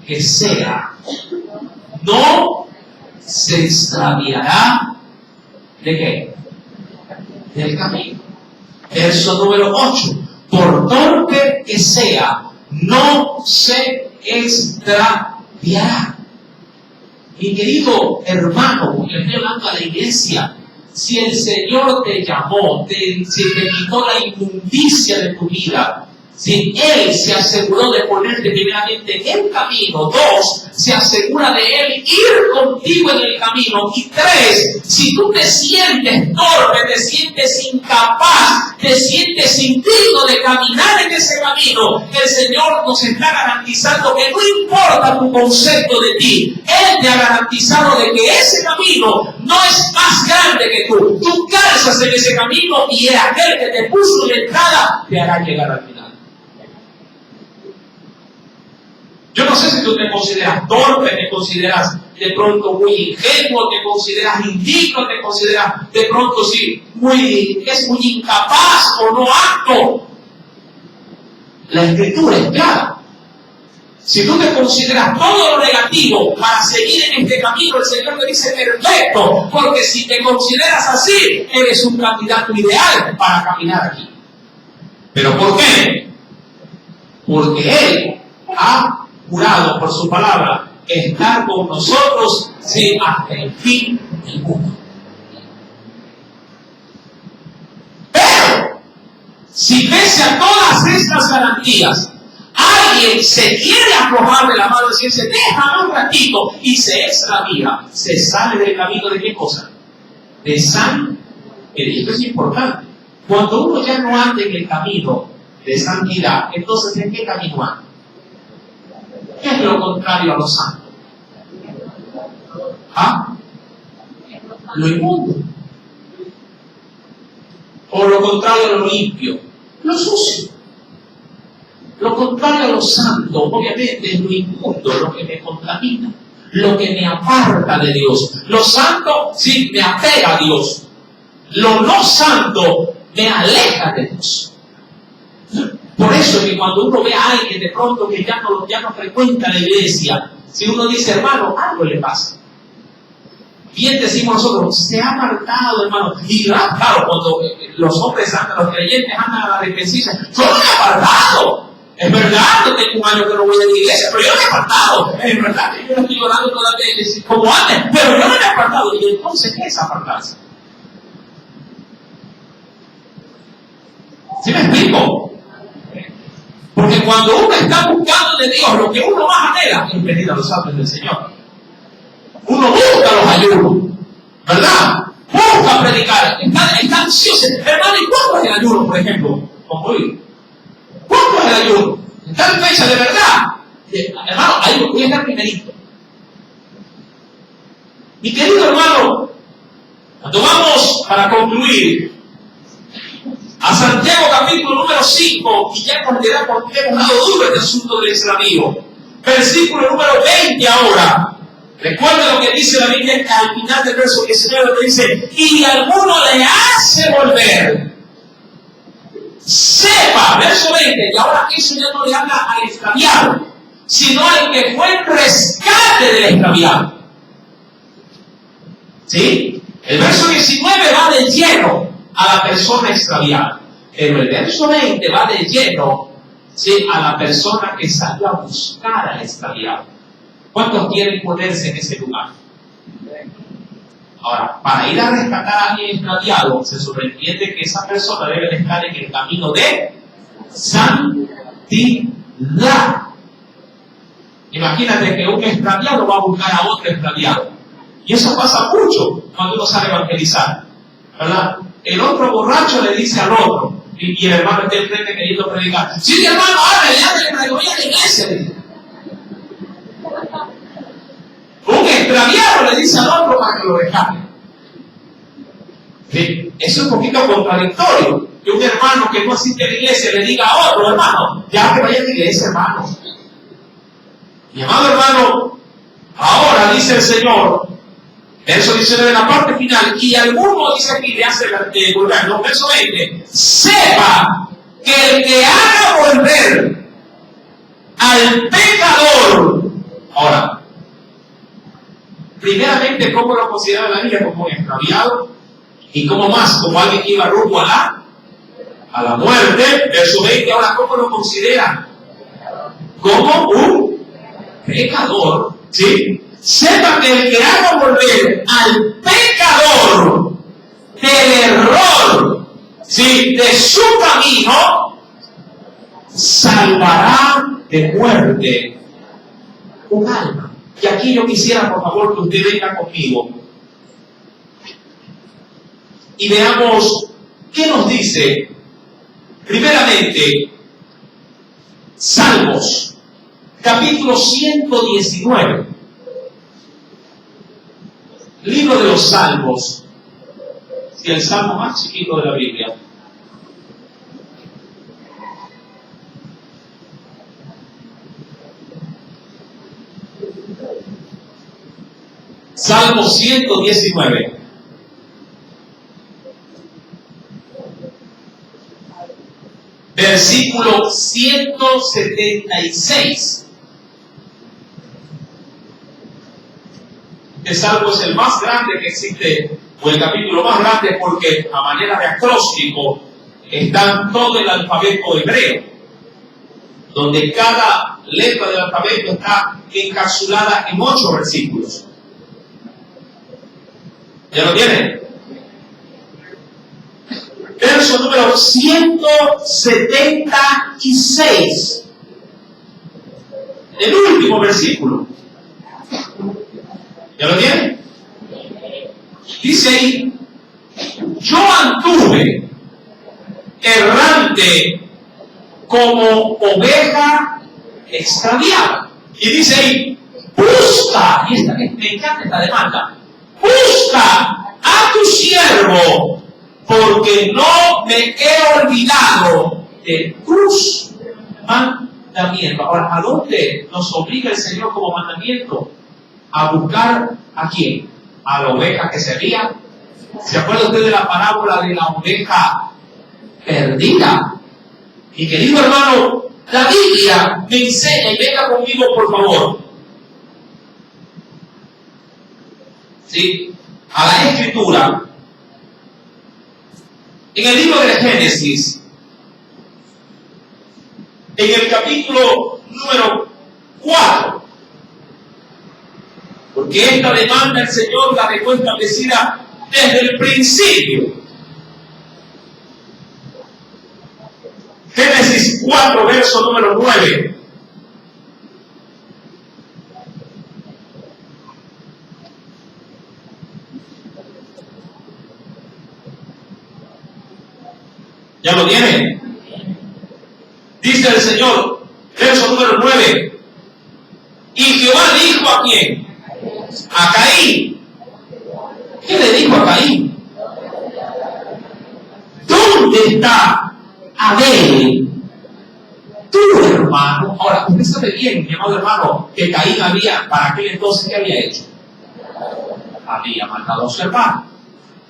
que sea, no se extraviará ¿de qué? Del camino. Verso número 8. Por torpe que sea, no se extraviará. Mi querido hermano, le estoy hablando a la iglesia, si el Señor te llamó, si te quitó la inmundicia de tu vida, si Él se aseguró de ponerte primeramente en el camino, 2, se asegura de Él ir contigo en el camino, y 3, si tú te sientes torpe, te sientes incapaz, te sientes indigno de caminar en ese camino, el Señor nos está garantizando que no importa tu concepto de ti, Él te ha garantizado de que ese camino no es más grande que tú. Tú calzas en ese camino y aquel que te puso en la entrada te hará llegar al final. Yo no sé si tú te consideras torpe, te consideras de pronto muy ingenuo, te consideras indigno, te consideras de pronto sí, muy incapaz o no apto. La Escritura es clara. Si tú te consideras todo lo negativo para seguir en este camino, el Señor te dice perfecto, porque si te consideras así, eres un candidato ideal para caminar aquí. ¿Pero por qué? Porque Él ha jurado por su palabra estar con nosotros hasta el fin del mundo. Pero si pese a todas estas garantías alguien se quiere aflojar de la mano y decirse déjame un ratito y se extravía, se sale del camino de qué cosa, de santidad. Esto es importante. Cuando uno ya no anda en el camino de santidad, entonces ¿en qué camino anda? ¿Qué es lo contrario a lo santo? ¿Ah? Lo inmundo. O lo contrario a lo limpio, lo sucio. Lo contrario a lo santo, obviamente, es lo inmundo, lo que me contamina, lo que me aparta de Dios. Lo santo, sí, me apega a Dios. Lo no santo me aleja de Dios. Por eso es que cuando uno ve a alguien de pronto que ya no frecuenta la iglesia, si uno dice, hermano, algo le pasa. Bien decimos nosotros, se ha apartado, hermano. Y claro, cuando los hombres andan, los creyentes andan a la defensiva, yo no me he apartado. Es verdad, yo tengo un año que no voy a la iglesia, pero yo no me he apartado. Es verdad que yo no estoy llorando todavía como antes, pero yo no me he apartado. Y entonces, ¿qué es apartarse? ¿Sí me explico? Porque cuando uno está buscando de Dios, lo que uno más anhela es venir a los atrios del Señor. Uno busca los ayunos, ¿verdad? Busca predicar, está ansioso. Hermano, ¿y cuánto es el ayuno, por ejemplo? Como hoy. ¿Cuánto es el ayuno? En tal fecha, de verdad. Hermano, ahí voy a estar primerito. Mi querido hermano, cuando vamos para concluir a Santiago capítulo número 5, y ya porque hemos dado duro este asunto del extravío. Versículo número 20 ahora. Recuerda lo que dice la Biblia al final del verso 19, que dice, y alguno le hace volver. Sepa, verso 20, y ahora eso ya no le habla al extraviado, sino al que fue el rescate del extraviado. ¿Sí? El verso 19 va de lleno a la persona extraviada, pero el verso 20 va de lleno, ¿sí?, a la persona que salió a buscar al extraviado. ¿Cuántos quieren ponerse en ese lugar? Ahora, para ir a rescatar a alguien extraviado, se sobreentiende que esa persona debe estar en el camino de santidad. Imagínate que un extraviado va a buscar a otro extraviado. Y eso pasa mucho cuando uno sale a evangelizar, ¿verdad? El otro borracho le dice al otro, y el hermano está enfrente queriendo predicar. Sí, hermano, háblale, voy a la iglesia. Un extraviado le dice al otro para que lo rescate. ¿Sí? Eso es un poquito contradictorio. Que un hermano que no asiste a la iglesia le diga a otro hermano, ya que vaya a la iglesia, hermano. Mi amado hermano, ahora dice el Señor, verso 19 en la parte final, y alguno dice aquí, le hace volver, no, verso 20, sepa que el que haga volver al pecador, ahora, primeramente, ¿cómo lo considera la Biblia? Como un extraviado, y como más, como alguien que iba rumbo a la muerte. Verso 20, ahora, ¿cómo lo considera? Como un pecador, ¿sí? Sepa que el que haga volver al pecador, del error, ¿sí?, de su camino, salvará de muerte un alma. Y aquí yo quisiera, por favor, que usted venga conmigo y veamos qué nos dice, primeramente, Salmos, capítulo 119. Libro de los Salmos, y el salmo más chiquito de la Biblia. Salmo 119. Versículo 176. Este salmo es el más grande que existe, o el capítulo más grande, porque a manera de acróstico está todo el alfabeto hebreo, donde cada letra del alfabeto está encapsulada en 8 versículos. ¿Ya lo tienen? Verso número 176. El último versículo. ¿Ya lo tienen? Dice ahí: yo anduve errante como oveja extraviada. Y dice ahí: busca, y esta, me encanta esta demanda, busca a tu siervo, porque no me he olvidado de tus mandamientos. Ahora, ¿a dónde nos obliga el Señor como mandamiento? A buscar ¿a quién? A la oveja que se había. ¿Se acuerda usted de la parábola de la oveja perdida? Y querido hermano, la Biblia me enseña, y venga conmigo por favor, ¿sí?, a la Escritura, en el libro de Génesis, en el capítulo número 4, porque esta demanda el Señor la dejó establecida desde el principio. Génesis 4, verso número 9. ¿Ya lo tienen? Dice el Señor, verso número 9. Y Jehová dijo ¿a quién? A Caín. ¿Qué le dijo a Caín? ¿Dónde está Abel, tu hermano? Ahora, usted sabe bien, mi amado hermano, que Caín había, para aquel entonces, ¿qué había hecho? Había matado a su hermano.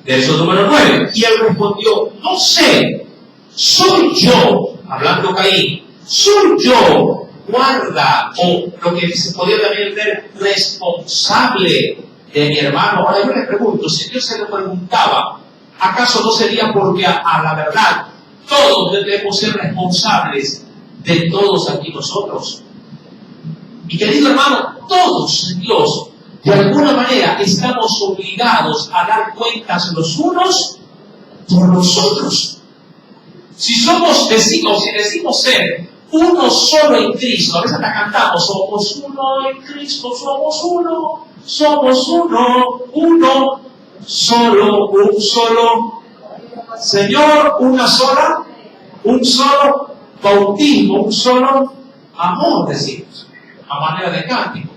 Verso número 9. Y él respondió: no sé, soy yo, hablando Caín, soy yo, guarda, o lo que se podría también ver, responsable de mi hermano. Ahora yo le pregunto, si Dios se lo preguntaba, ¿acaso no sería porque a la verdad todos debemos ser responsables de todos aquí nosotros? Y querido hermano, todos en Dios, de alguna manera, estamos obligados a dar cuentas los unos por los otros. Si somos vecinos, si decimos ser uno solo en Cristo, a veces hasta cantamos: somos uno en Cristo, somos uno solo, un solo Señor, una sola, un solo bautismo, un solo amor, decimos, a manera de cántico.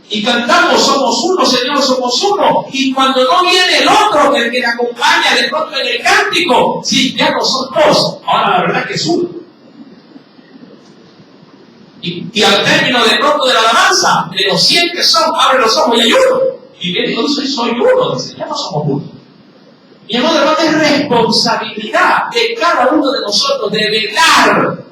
Y cantamos: somos uno, Señor, somos uno. Y cuando no viene el otro, el que le acompaña de pronto en el cántico, sí, ya no son dos, ahora la verdad que es uno. Y al término de pronto de la alabanza, de los 100 que son, abre los ojos y hay uno. Y viene y dice: soy uno, dice, ya no somos uno. Mi amor, hermano, es responsabilidad de cada uno de nosotros de velar,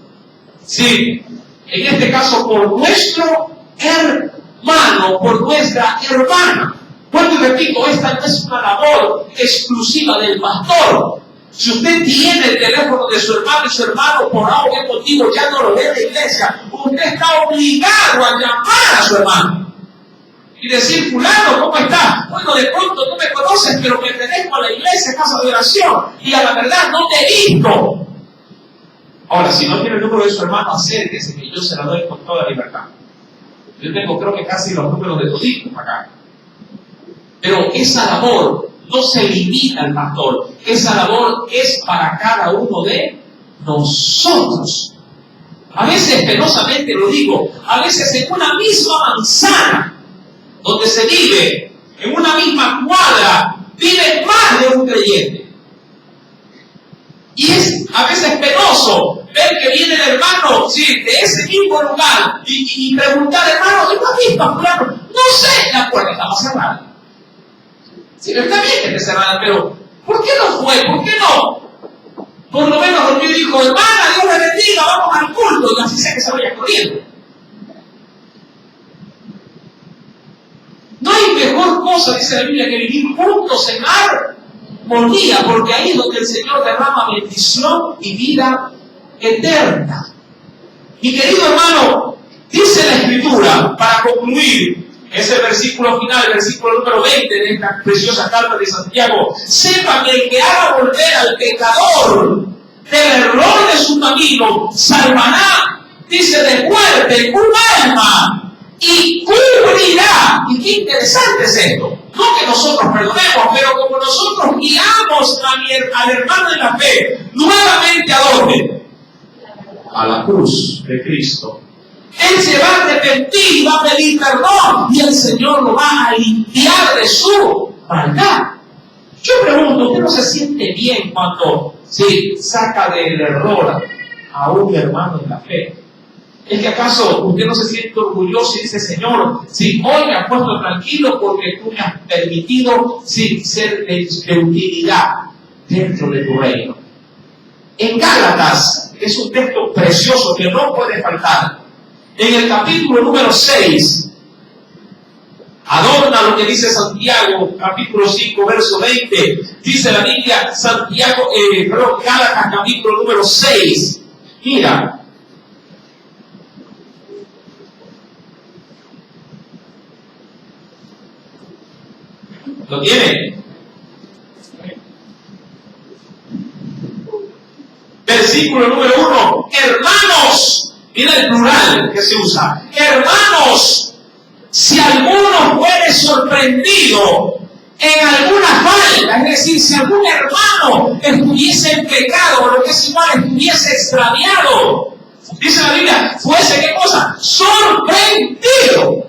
sí, en este caso por nuestro hermano, por nuestra hermana. Vuelvo y repito, esta no es una labor exclusiva del pastor. Si usted tiene el teléfono de su hermano y su hermano por algo motivo ya no lo ve en la iglesia, usted está obligado a llamar a su hermano. y decir, fulano, ¿cómo estás? Bueno, de pronto no me conoces, pero pertenezco a la iglesia, casa de oración, y a la verdad no te he visto. Ahora, si no tiene el número de su hermano, acérquese, que yo se la doy con toda libertad. Yo tengo, creo que casi los números de toditos acá. Pero esa labor no se limita al pastor. Esa labor es para cada uno de nosotros. A veces, penosamente lo digo, a veces en una misma manzana, donde se vive, en una misma cuadra, vive más de un creyente. Y es a veces penoso ver que viene el hermano, sí, de ese mismo lugar y preguntar, hermano, ¿no has visto a fulano? No sé, la puerta estaba cerrada. Sí, pero está bien que esté cerrada, pero ¿por qué no fue? ¿Por qué no? Por lo menos porque dijo, hermana, Dios le bendiga, vamos al culto, y así sea que se vaya corriendo. No hay mejor cosa, dice la Biblia, que vivir juntos en armonía, porque ahí es donde el Señor derrama bendición y vida eterna. Mi querido hermano, dice la Escritura, para concluir, ese versículo final, el versículo número 20 de esta preciosa carta de Santiago, sepa que el que haga volver al pecador del error de su camino, salvará, dice, de muerte un alma y cubrirá. Y qué interesante es esto. No que nosotros perdonemos, pero como nosotros guiamos al hermano en la fe, nuevamente ¿a dónde? A la cruz de Cristo. Él se va a arrepentir y va a pedir perdón y el Señor lo va a limpiar de su maldad. Yo pregunto, ¿usted no se siente bien cuando saca del error a un hermano en la fe? ¿Es que acaso usted no se siente orgulloso y dice, Señor, hoy me has puesto tranquilo porque tú me has permitido ser de utilidad dentro de tu reino? En Gálatas, es un texto precioso que no puede faltar. En el capítulo número 6, adorna lo que dice Santiago, capítulo 5, verso 20. Dice la Biblia, Gálatas, capítulo número 6. Mira. ¿Lo tiene? Versículo número 1. Hermanos. Mira el plural que se usa. Hermanos, si alguno fuere sorprendido en alguna falta, es decir, si algún hermano estuviese en pecado, o lo que es igual, estuviese extraviado, dice la Biblia, fuese, ¿qué cosa? Sorprendido.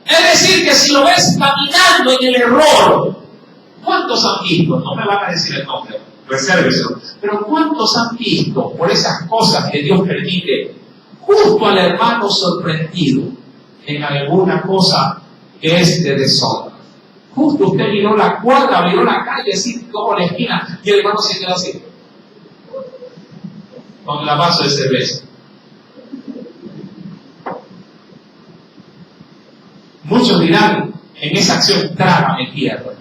Es decir, que si lo ves caminando en el error, ¿cuántos han visto? No me van a decir el nombre, resérveselo, pero ¿cuántos han visto por esas cosas que Dios permite? Justo al hermano sorprendido en alguna cosa que es de deshonra. Justo usted miró la cuadra, miró la calle, así como la esquina, y el hermano se quedó así, con la vaso de cerveza. Muchos dirán, en esa acción, trágame tierra.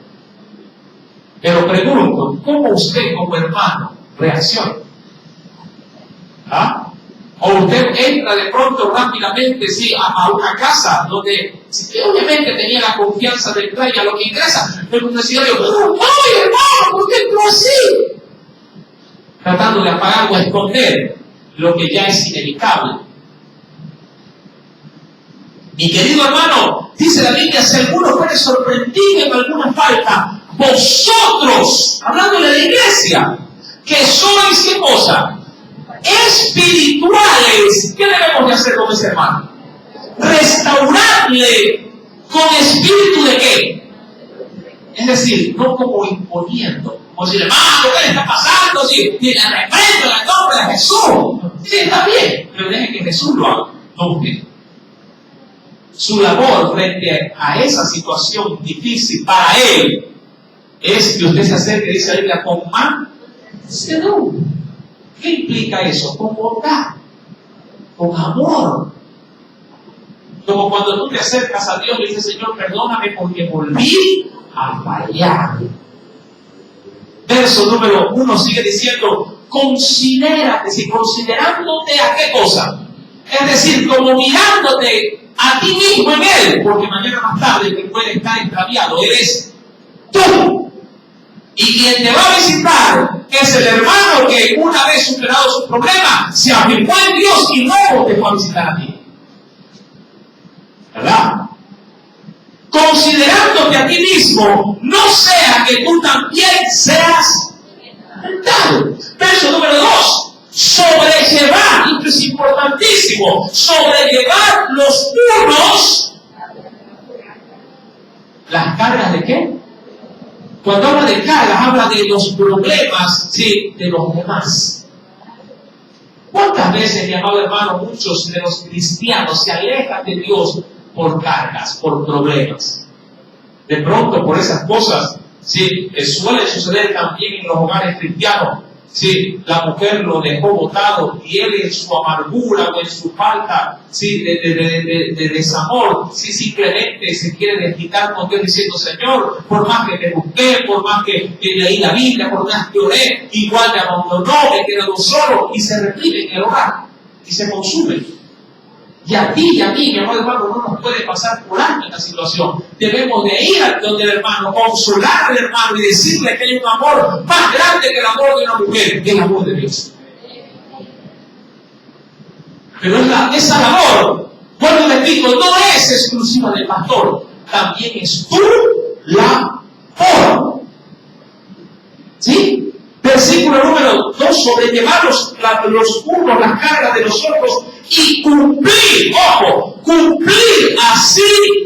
Pero pregunto, ¿cómo usted como hermano reacciona? ¿Ah? O usted entra de pronto rápidamente a una casa donde obviamente tenía la confianza de entrar y a lo que ingresa, pero decía yo, ¡ay, hermano, por qué entró así! Tratando de apagar o esconder lo que ya es inevitable. Mi querido hermano, dice la Biblia, si alguno fuere sorprendido en alguna falta, vosotros, hablándole de la iglesia, que sois, ¿qué cosa? Espirituales, ¿qué debemos de hacer con ese hermano? Restaurarle con espíritu de qué? Es decir, no como imponiendo, como decir, hermano, ¿qué le está pasando? Si le reprendo en el nombre de Jesús. Sí, está bien, pero deje que Jesús lo haga, no usted. Su labor frente a esa situación difícil para él es que usted se acerque y dice a ella con mansedumbre. ¿Qué implica eso? Con bondad, con amor. Como cuando tú te acercas a Dios y dices, Señor, perdóname porque volví a fallar. Verso número 1 sigue diciendo, considérate, si considerándote a qué cosa, Es decir, como mirándote a ti mismo en Él, porque mañana más tarde el que puede estar extraviado eres tú. Y quien te va a visitar es el hermano que una vez superado su problema se afirmó en Dios y luego te fue a visitar a ti. ¿Verdad? Considerándote a ti mismo, no sea que tú también seas tentado. Verso número 2. Sobrellevar, esto es importantísimo, sobrellevar los unos las cargas de ¿qué? Cuando habla de cargas, habla de los problemas, sí, de los demás. ¿Cuántas veces, mi amado hermano, muchos de los cristianos se alejan de Dios por cargas, por problemas? De pronto, por esas cosas, sí, que suele suceder también en los hogares cristianos. Sí, la mujer lo dejó botado y él en su amargura o en su falta, sí, de desamor, sí, simplemente se quiere desquitar con Dios diciendo: Señor, por más que te busqué, por más que leí la Biblia, por más que oré, igual me abandonó, me quedó solo, y se reprime en el hogar y se consume. Y a ti y a mí, mi amado hermano, no nos puede pasar por alto esta situación. Debemos de ir al donde el hermano, consolar al hermano y decirle que hay un amor más grande que el amor de una mujer, que el amor de Dios. Pero esa labor, vuelvo les digo, no es exclusiva del pastor, también es tu labor. ¿Sí? Versículo número 2, sobrellevar los unos las cargas de los otros y cumplir, ojo, cumplir así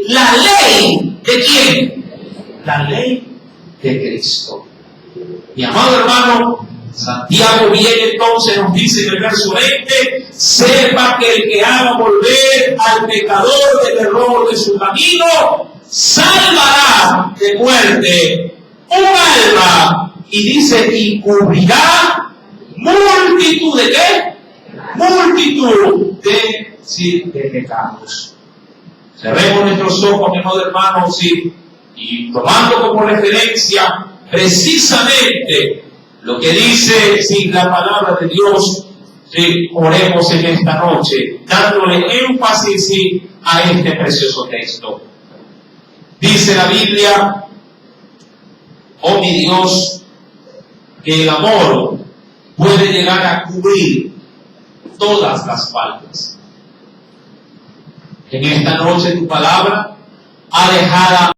la ley ¿de quién? La ley de Cristo. Mi amado hermano, Santiago bien entonces nos dice en el verso 20: sepa que el que haga volver al pecador del error de su camino, salvará de muerte un alma. Y dice, y cubrirá multitud de ¿qué? Multitud de pecados. Cerremos nuestros ojos, mi amado hermano, sí, y tomando como referencia precisamente lo que dice, sí, la palabra de Dios, sí, oremos en esta noche, dándole énfasis, sí, a este precioso texto. Dice la Biblia: oh mi Dios, que el amor puede llegar a cubrir todas las faltas. En esta noche tu palabra ha dejado